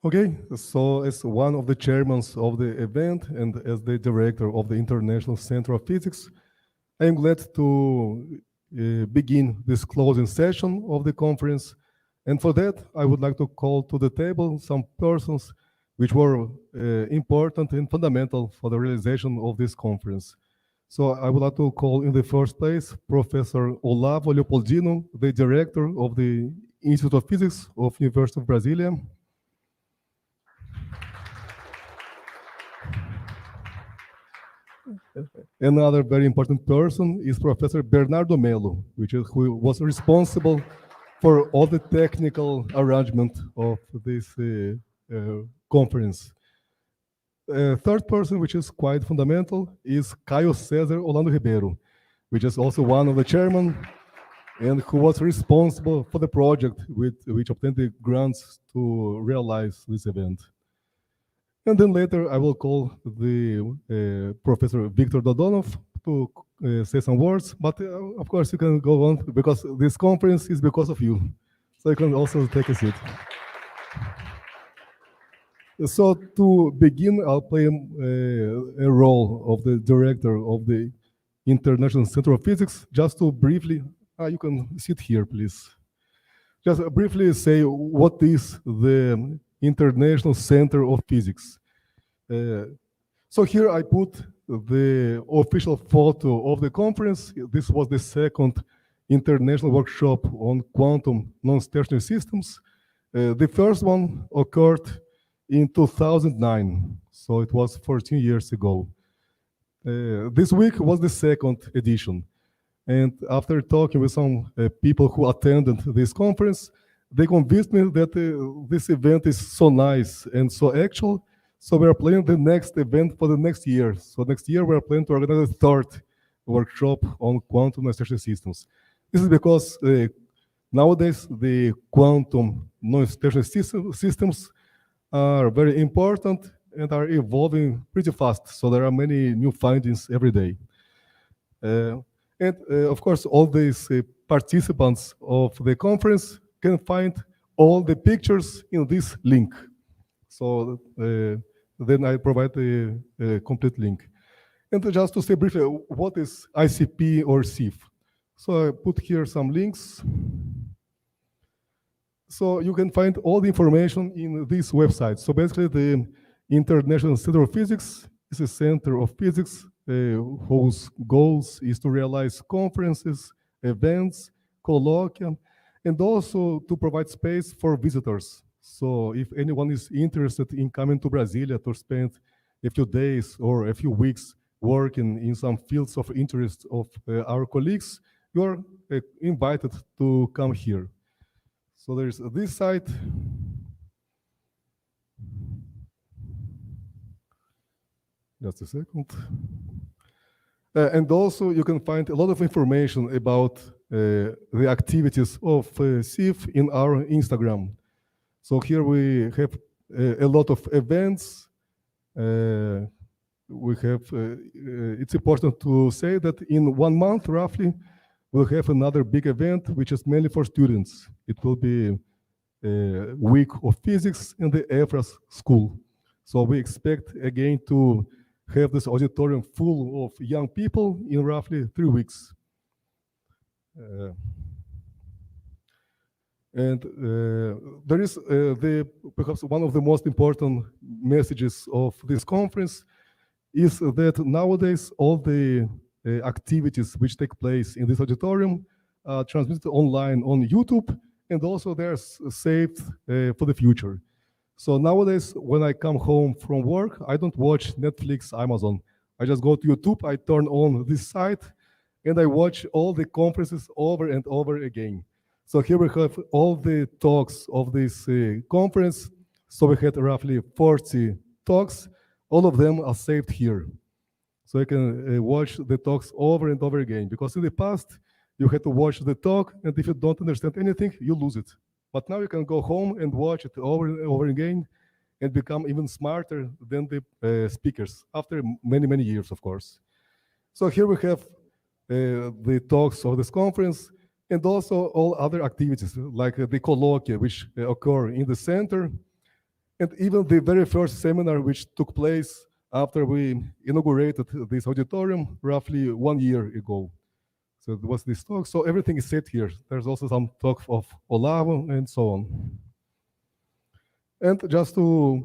Okay, so as one of the chairmen of the event and as the director of the International Center of Physics, I am glad to begin this closing session of the conference. And for that, I would like to call to the table some persons which were important and fundamental for the realization of this conference. So I would like to call in the first place Professor Olavo Leopoldino, the director of the Institute of Physics of University of Brasilia. Another very important person is Professor Bernardo Melo, who was responsible for all the technical arrangement of this conference. Third person, which is quite fundamental, is Caio César Orlando Ribeiro, which is also one of the chairmen and who was responsible for the project which obtained the grants to realize this event. And then later I will call the Professor Victor Dodonov to say some words, but of course you can go on because this conference is because of you. So you can also take a seat. So to begin, I'll play a role of the director of the International Center of Physics, just to briefly, you can sit here, please. Just briefly say what is the International Center of Physics. So here I put the official photo of the conference. This was the second international workshop on quantum non-stationary systems. The first one occurred in 2009, so it was 14 years ago. This week was the second edition. And after talking with some people who attended this conference, they convinced me that this event is so nice and so actual. So we are planning the next event for the next year. So next year we are planning to organize a third workshop on quantum non-stationary systems. This is because nowadays the quantum non-stationary systems are very important and are evolving pretty fast. So there are many new findings every day. And of course, all these participants of the conference can find all the pictures in this link. So then I provide a complete link. And just to say briefly, what is ICP or CIF? So I put here some links. So you can find all the information in this website. So basically the International Center of Physics is a center of physics whose goals is to realize conferences, events, colloquia, and also to provide space for visitors. So if anyone is interested in coming to Brasilia to spend a few days or a few weeks working in some fields of interest of our colleagues, you are invited to come here. So there's this site. Just a second. And also you can find a lot of information about the activities of CIF in our Instagram. So here we have a lot of events. It's important to say that in 1 month, roughly, we'll have another big event, which is mainly for students. It will be a week of physics in the EFRAS school. So we expect again to have this auditorium full of young people in roughly 3 weeks. And there is perhaps one of the most important messages of this conference is that nowadays all the activities which take place in this auditorium are transmitted online on YouTube, and also they're saved for the future. So nowadays, when I come home from work, I don't watch Netflix, Amazon. I just go to YouTube, I turn on this site, and I watch all the conferences over and over again. So here we have all the talks of this conference. So we had roughly 40 talks. All of them are saved here. So you can watch the talks over and over again. Because in the past, you had to watch the talk, and if you don't understand anything, you lose it. But now you can go home and watch it over and over again and become even smarter than the speakers after many, many years, of course. So here we have the talks of this conference, and also all other activities like the colloquia, which occur in the center. And even the very first seminar, which took place after we inaugurated this auditorium roughly 1 year ago. So it was this talk. So everything is set here. There's also some talk of Olavo and so on. And just to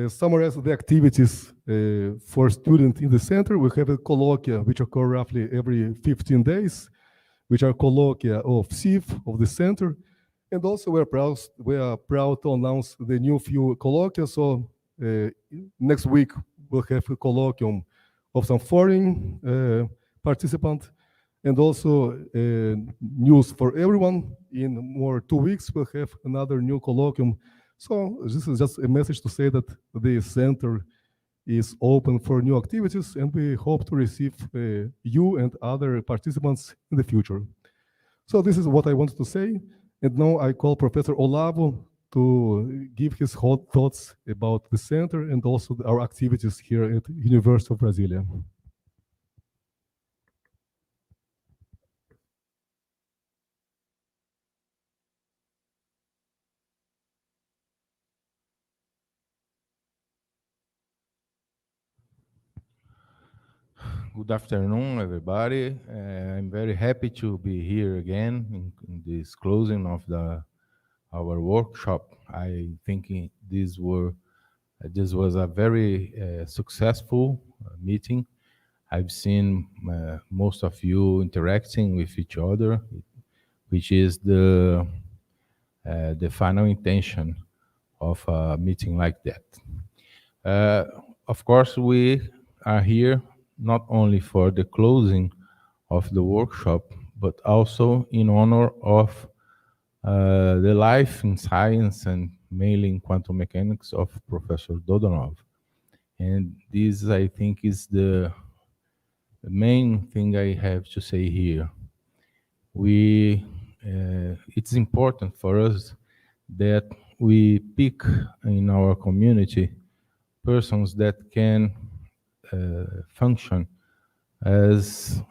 summarize the activities for students in the center, we have a colloquia which occur roughly every 15 days, which are colloquia of CIF, of the center. And also we are proud to announce the new few colloquia. So next week we'll have a colloquium of some foreign participants, and also news for everyone. In more 2 weeks, we'll have another new colloquium. So this is just a message to say that the center is open for new activities, and we hope to receive you and other participants in the future. So this is what I wanted to say. And now I call Professor Olavo to give his hot thoughts about the center and also our activities here at University of Brasilia. Good afternoon, everybody. I'm very happy to be here again in this closing of our workshop. I think this was a very successful meeting. I've seen most of you interacting with each other, which is the final intention of a meeting like that. Of course, we are here not only for the closing of the workshop, but also in honor of the life in science and mainly in quantum mechanics of Professor Dodonov. And this, I think, is the main thing I have to say here. It's important for us that we pick in our community persons that can function as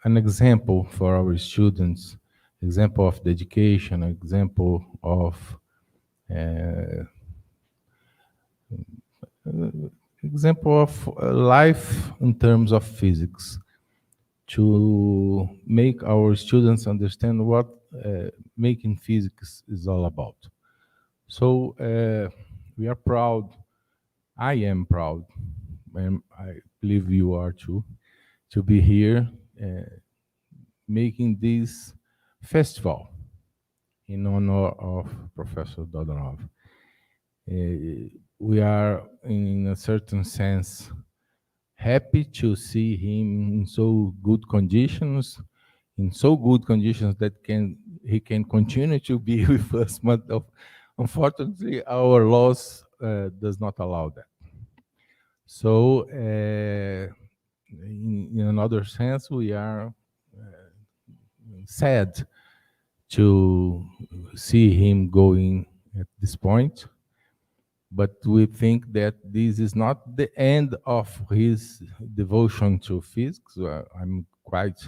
an example for our students, example of dedication, example of life in terms of physics, to make our students understand what making physics is all about. So we are proud, I am proud, and I believe you are too, to be here making this festival in honor of Professor Dodonov. We are, in a certain sense, happy to see him in so good conditions, that he can continue to be with us. But unfortunately, our laws does not allow that. So, in another sense, we are sad to see him going at this point, but we think that this is not the end of his devotion to physics. I'm quite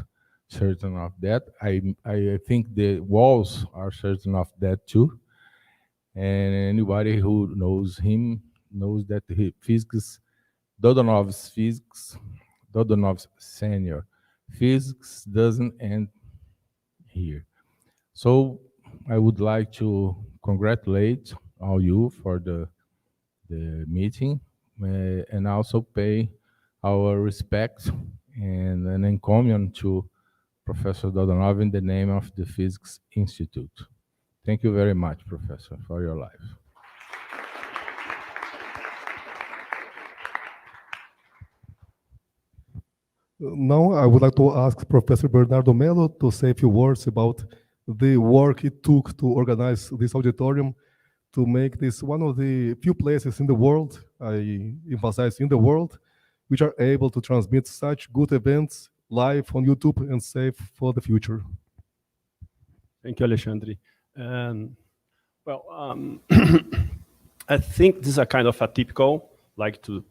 certain of that. I think the walls are certain of that too. And anybody who knows him knows that Dodonov's senior physics doesn't end here. So I would like to congratulate all you for the meeting, and also pay our respect and an encomium to Professor Dodonov in the name of the Physics Institute. Thank you very much, Professor, for your life. Now I would like to ask Professor Bernardo Mello to say a few words about the work it took to organize this auditorium, to make this one of the few places in the world, I emphasize in the world, which are able to transmit such good events live on YouTube and safe for the future. Thank you, Alexandre. I think this is a kind of atypical, like to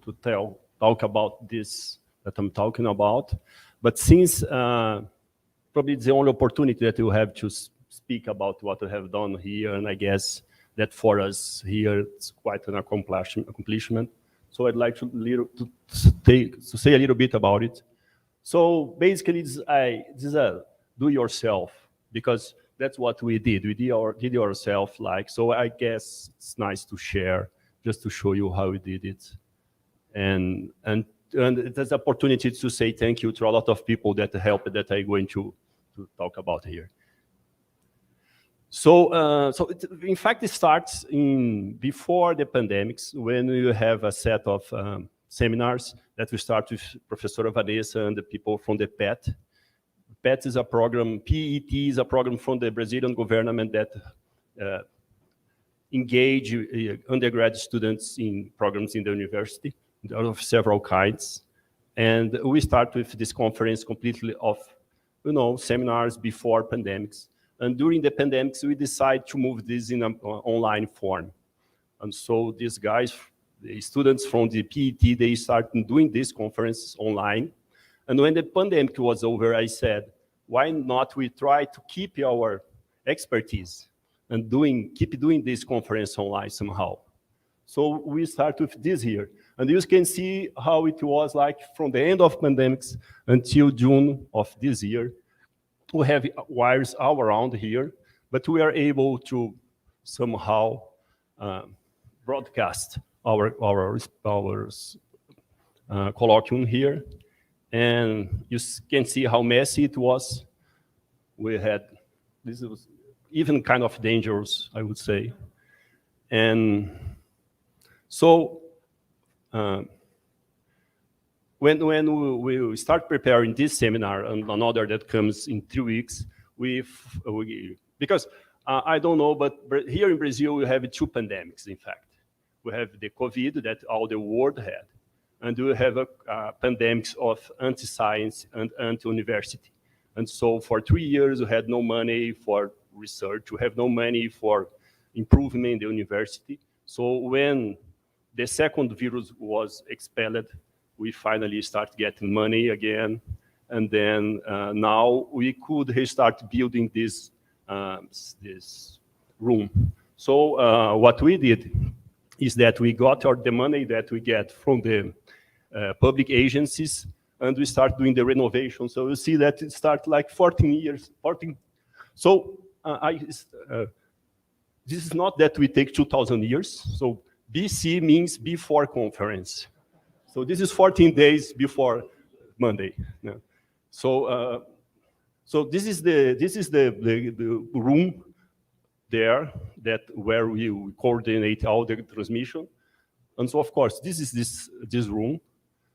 talk about this that I'm talking about. But since probably it's the only opportunity that you have to speak about what we have done here, and I guess that for us here, it's quite an accomplishment. So I'd like to say a little bit about it. So basically, this is a do-yourself, because that's what we did. We did ourselves, like, so I guess it's nice to share, just to show you how we did it. And there's opportunity to say thank you to a lot of people that helped, that I'm going to talk about here. So, in fact, it starts before the pandemics, when you have a set of seminars that we start with Professor Vanessa and the people from the PET. PET is a program, PET is a program from the Brazilian government that engage undergrad students in programs in the university of several kinds. And we start with this conference completely of, seminars before pandemics. And during the pandemics, we decide to move this in an online form. And so these guys, the students from the PET, they started doing this conference online. And when the pandemic was over, I said, why not we try to keep our expertise and keep doing this conference online somehow? So we start with this here. And you can see how it was like from the end of pandemics until June of this year. We have wires all around here, but we are able to somehow broadcast our colloquium here. And you can see how messy it was. This was even kind of dangerous, I would say. And so when we start preparing this seminar and another that comes in 3 weeks, because I don't know, but here in Brazil, we have 2 pandemics, in fact. We have the COVID that all the world had, and we have a pandemics of anti-science and anti-university. And so for 3 years, we had no money for research, we have no money for improvement in the university. So when the second virus was expelled, we finally start getting money again. And then now we could restart building this room. So what we did is that we got the money that we get from the public agencies, and we start doing the renovation. So you see that it started like 14 years. So this is not that we take 2,000 years. So BC means before conference. So this is 14 days before Monday. Yeah. So this is the room there where we coordinate all the transmission. And so of course this is this room.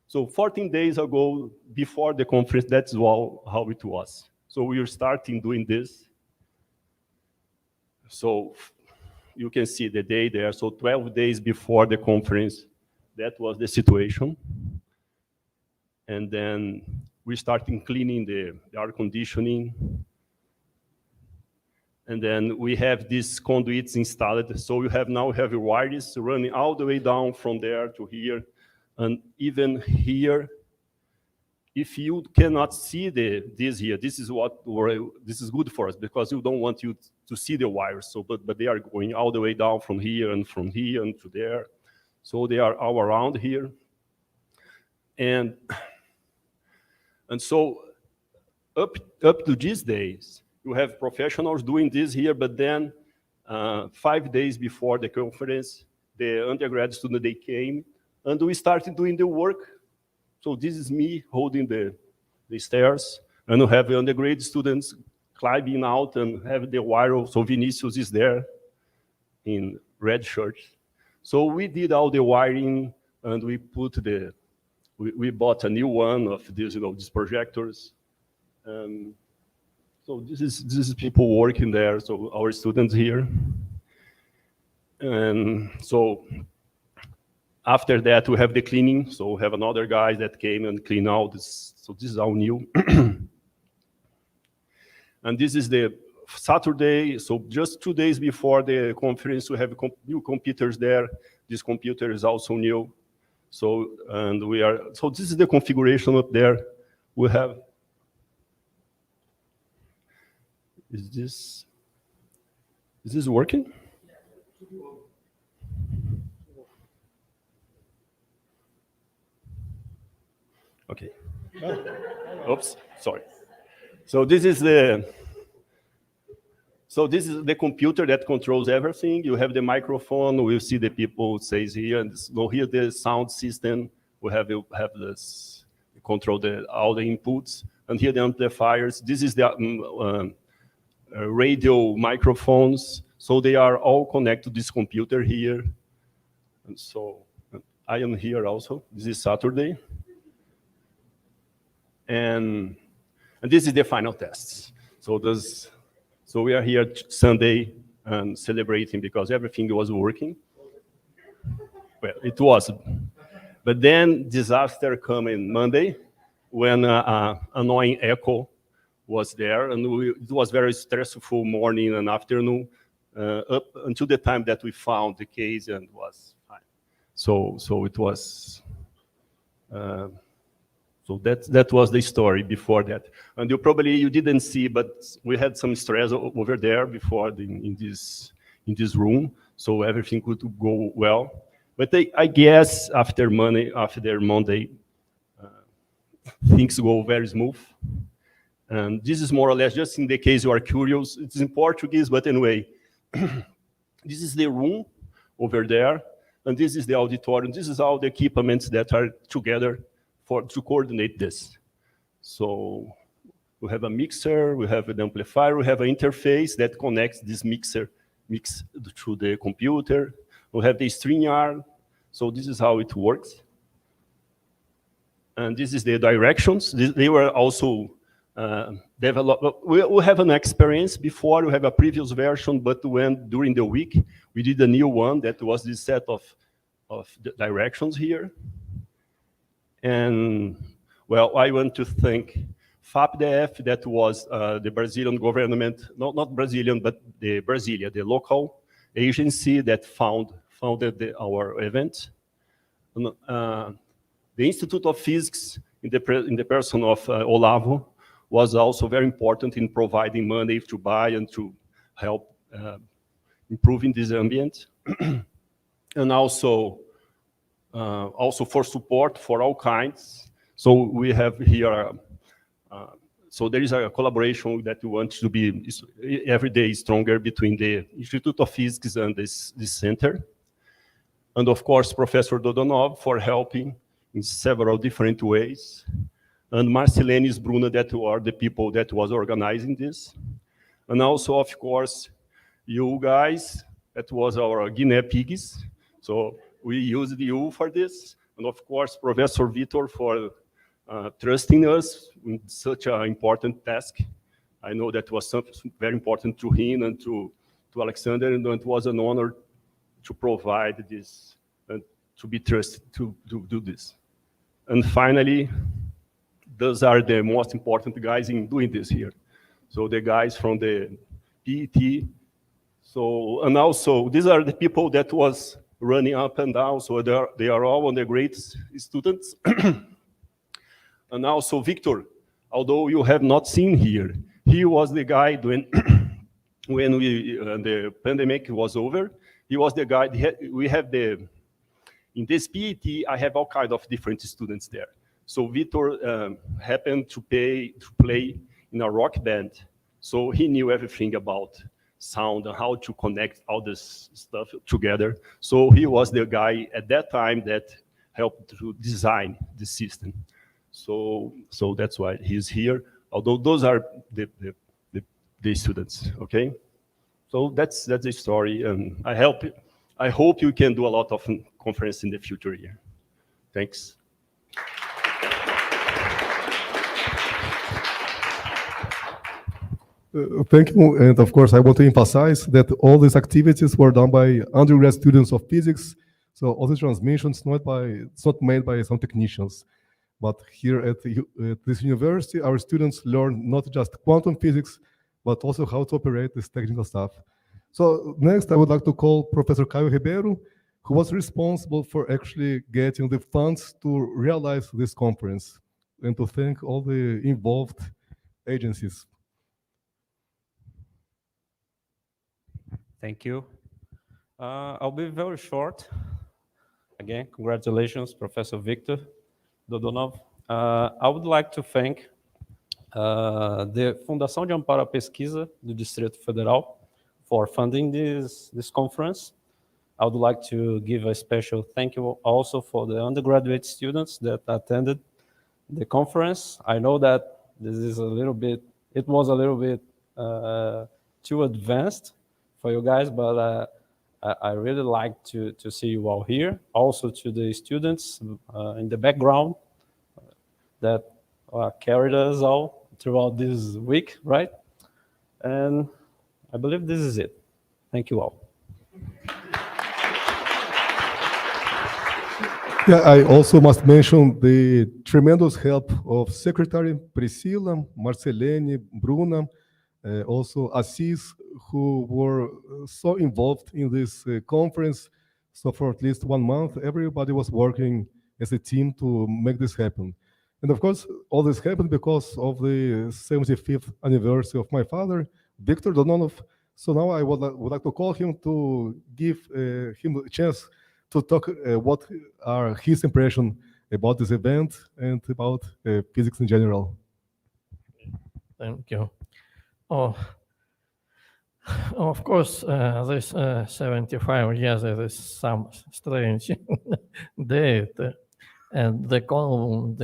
So 14 days ago, before the conference, that's how it was. So we are starting doing this. So you can see the day there. So 12 days before the conference, that was the situation. And then we started cleaning the air conditioning. And then we have these conduits installed. So you have wires running all the way down from there to here. And even here, if you cannot see this here, this is good for us, because you don't want you to see the wires. So, but they are going all the way down from here and to there. So they are all around here. And so up to these days, you have professionals doing this here, but then 5 days before the conference, the undergrad student, they came, and we started doing the work. So this is me holding the stairs, and we have the undergrad students climbing out and have the wire. So Vinicius is there in red shirt. So we did all the wiring, and we put we bought a new one of these, these projectors. So this is people working there. So our students here. And so after that, we have the cleaning. So we have another guy that came and cleaned all this. So this is all new. And this is the Saturday. So just 2 days before the conference, we have new computers there. This computer is also new. So this is the configuration up there. We have. Is this working? Okay. Oops, sorry. So this is the computer that controls everything. You have the microphone. We see the people says here, and so here the sound system. We have this control all the inputs, and here the amplifiers. This is the radio microphones. So they are all connected to this computer here. And so I am here also. This is Saturday. And this is the final tests. So we are here Sunday and celebrating because everything was working. Well, it was. But then disaster came in Monday when annoying echo was there, and it was very stressful morning and afternoon up until the time that we found the case and was fine. So it was. So that was the story before that. And you didn't see, but we had some stress over there before in this room, so everything could go well. But I guess after Monday, things go very smooth. And this is more or less, just in the case you are curious, it's in Portuguese, but anyway, this is the room over there, and this is the auditorium. This is all the equipments that are together to coordinate this. So we have a mixer, we have an amplifier, we have an interface that connects this mix to the computer. We have the StreamYard. So this is how it works. And this is the directions. They were also developed. We have an experience before. We have a previous version, but during the week, we did a new one that was this set of the directions here. And, well, I want to thank FAPDF, that was the Brazilian government, not Brazilian, but the Brasilia, the local agency that founded our event. And, the Institute of Physics, in the person of Olavo, was also very important in providing money to buy and to help improving this ambient. And also for support for all kinds. So we have here, so there is a collaboration that we want to be every day stronger between the Institute of Physics and this center. And of course, Professor Dodonov for helping in several different ways. And Marcelenis, Bruna, that were the people that was organizing this. And also, of course, you guys, that was our guinea pigs. So we used you for this. And of course, Professor Vitor for trusting us in such an important task. I know that was something very important to him and to Alexander, and it was an honor to provide this and to be trusted to do this. And finally, those are the most important guys in doing this here. So the guys from the PET. So, and also, these are the people that was running up and down. So they are all on the great students. And also Victor, although you have not seen here, he was the guy when the pandemic was over. He was the guy. We have in this PET, I have all kinds of different students there. So Vitor happened to play in a rock band. So he knew everything about sound and how to connect all this stuff together. So he was the guy at that time that helped to design the system. So that's why he's here. Although those are the students, okay? So that's the story, and I hope you can do a lot of conference in the future here. Thanks. Thank you. And of course, I want to emphasize that all these activities were done by undergrad students of physics. So all these transmissions, it's not made by some technicians. But here at this university, our students learn not just quantum physics, but also how to operate this technical stuff. So next, I would like to call Professor Caio Ribeiro, who was responsible for actually getting the funds to realize this conference, and to thank all the involved agencies. Thank you. I'll be very short. Again, congratulations, Professor Victor Dodonov. I would like to thank the Fundação de Amparo à Pesquisa do Distrito Federal for funding this conference. I would like to give a special thank you also for the undergraduate students that attended the conference. I know that this is it was a little bit too advanced for you guys, but I really like to see you all here. Also to the students in the background that carried us all throughout this week, right? And I believe this is it. Thank you all. Yeah, I also must mention the tremendous help of Secretary Priscilla, Marcelene, Bruna, also Assis, who were so involved in this conference. So for at least 1 month, everybody was working as a team to make this happen. And of course, all this happened because of the 75th anniversary of my father, Victor Dononov. So now I would like to call him to give him a chance to talk what are his impression about this event and about physics in general. Thank you. Oh, of course, this 75 years is some strange date, and the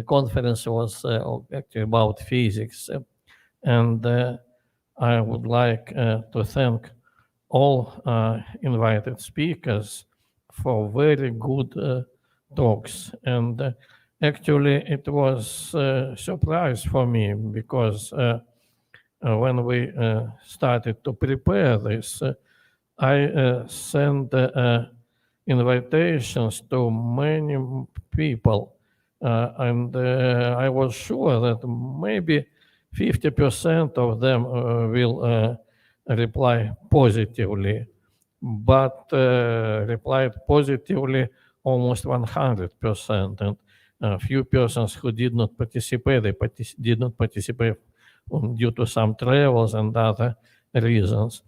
conference was actually about physics, and I would like to thank all invited speakers for very good talks. And actually, it was a surprise for me because when we started to prepare this, I sent invitations to many people, and I was sure that maybe 50% of them will reply positively, but replied positively almost 100%. And a few persons who did not participate, did not participate due to some travels and other reasons.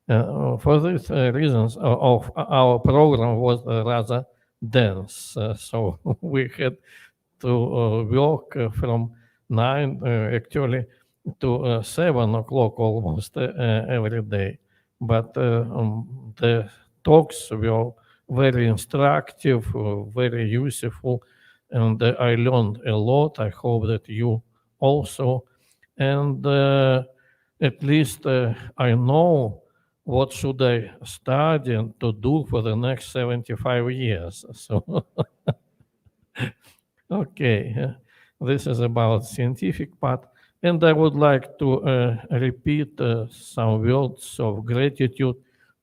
For these reasons, of our program was rather dense, so we had to work from 9 actually to 7 o'clock almost every day. But the talks were very instructive, very useful, and I learned a lot. I hope that you also. And at least I know what should I study and to do for the next 75 years. So, okay, this is about scientific part. And I would like to repeat some words of gratitude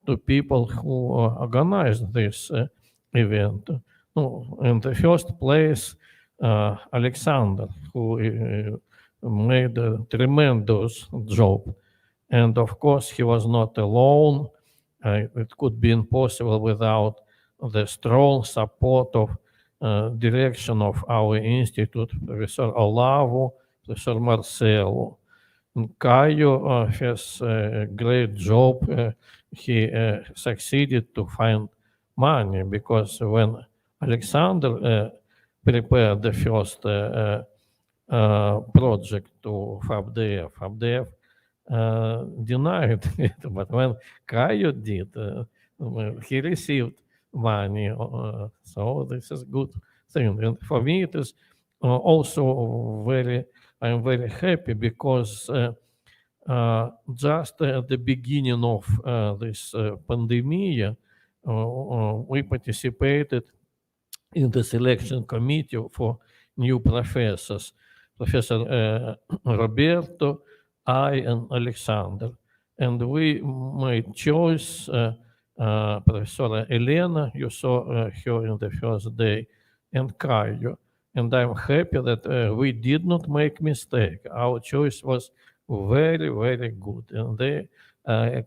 to people who organized this event. In the first place, Alexander, who made a tremendous job. And of course, he was not alone. It could be impossible without the strong support of direction of our institute, Professor Olavo, Professor Marcelo. And Caio has a great job. He succeeded to find money because when Alexander prepared the first project to FABDF denied it, but when Caio did, he received money. So this is good thing. And for me, it is also I'm very happy because just at the beginning of this pandemic, we participated in the selection committee for new professors, Professor Roberto, I, and Alexander. And we made choice, Professor Elena, you saw her in the first day, and Caio. And I'm happy that we did not make mistake. Our choice was very, very good. And they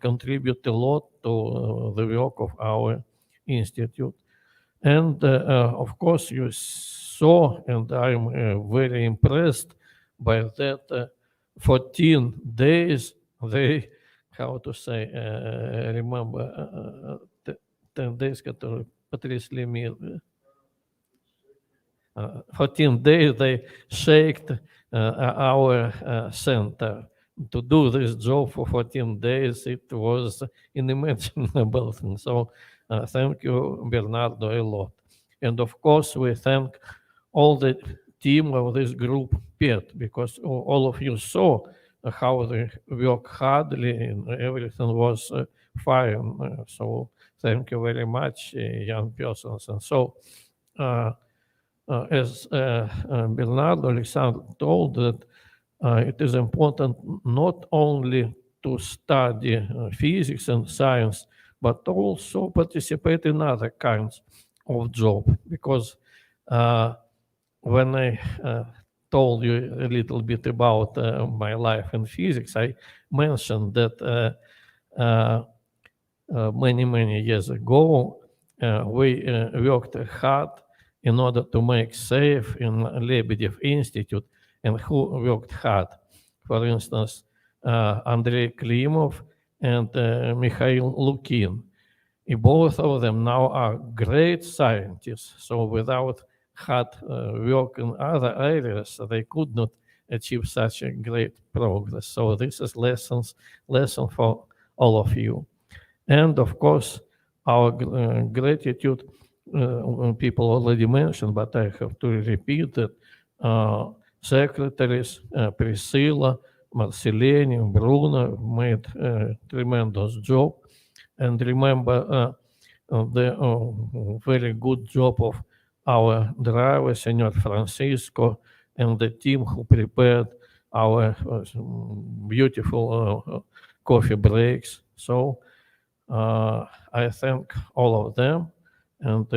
contribute a lot to the work of our institute. And of course, you saw, and I'm very impressed by that 14 days they, how to say, remember, 10 days, которые потрясли мир. 14 days they shaked our center. To do this job for 14 days, it was unimaginable thing. So thank you, Bernardo, a lot. And of course, we thank all the team of this group, PET, because all of you saw how they work hardly and everything was fine. So thank you very much, young persons. And so, as Bernardo Alexander told, that it is important not only to study physics and science, but also participate in other kinds of job. Because when I told you a little bit about my life in physics, I mentioned that many years ago we worked hard in order to make safe in Lebedev Institute, and who worked hard. For instance, Andrei Klimov and Mikhail Lukin. Both of them now are great scientists. So without hard work in other areas, they could not achieve such a great progress. So this is lesson for all of you. And of course, our gratitude, people already mentioned, but I have to repeat that secretaries Priscilla, Marcelene, Bruno made a tremendous job. And remember the very good job of our driver, Senor Francisco, and the team who prepared our beautiful coffee breaks. So I thank all of them. And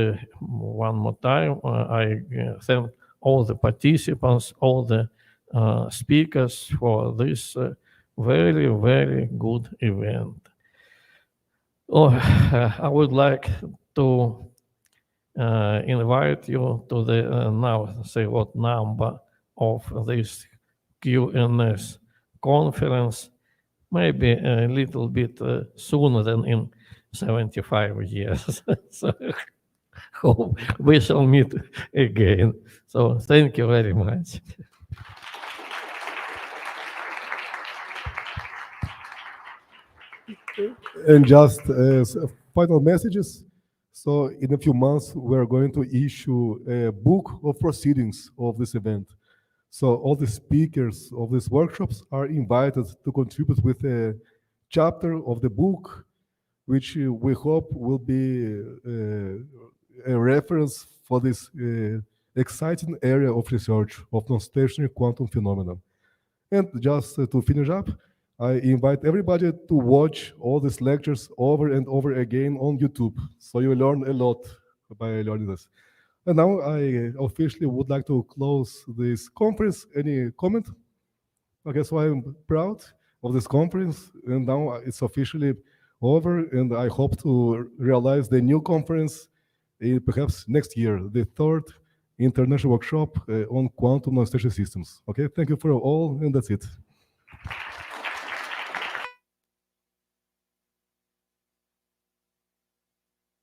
one more time, I thank all the participants, all the speakers for this very good event. Oh, I would like to invite you to the now, say what number of this QNS conference, maybe a little bit sooner than in 75 years. So hope we shall meet again. So thank you very much. And just as final messages, so in a few months, we're going to issue a book of proceedings of this event. So all the speakers of these workshops are invited to contribute with a chapter of the book, which we hope will be a reference for this exciting area of research of non-stationary quantum phenomena. And just to finish up, I invite everybody to watch all these lectures over and over again on YouTube. So you learn a lot by learning this. And now I officially would like to close this conference. Any comment? Okay, so I'm proud of this conference, and now it's officially over, and I hope to realize the new conference perhaps next year, the third international workshop on quantum non-stationary systems. Okay, thank you for all, and that's it.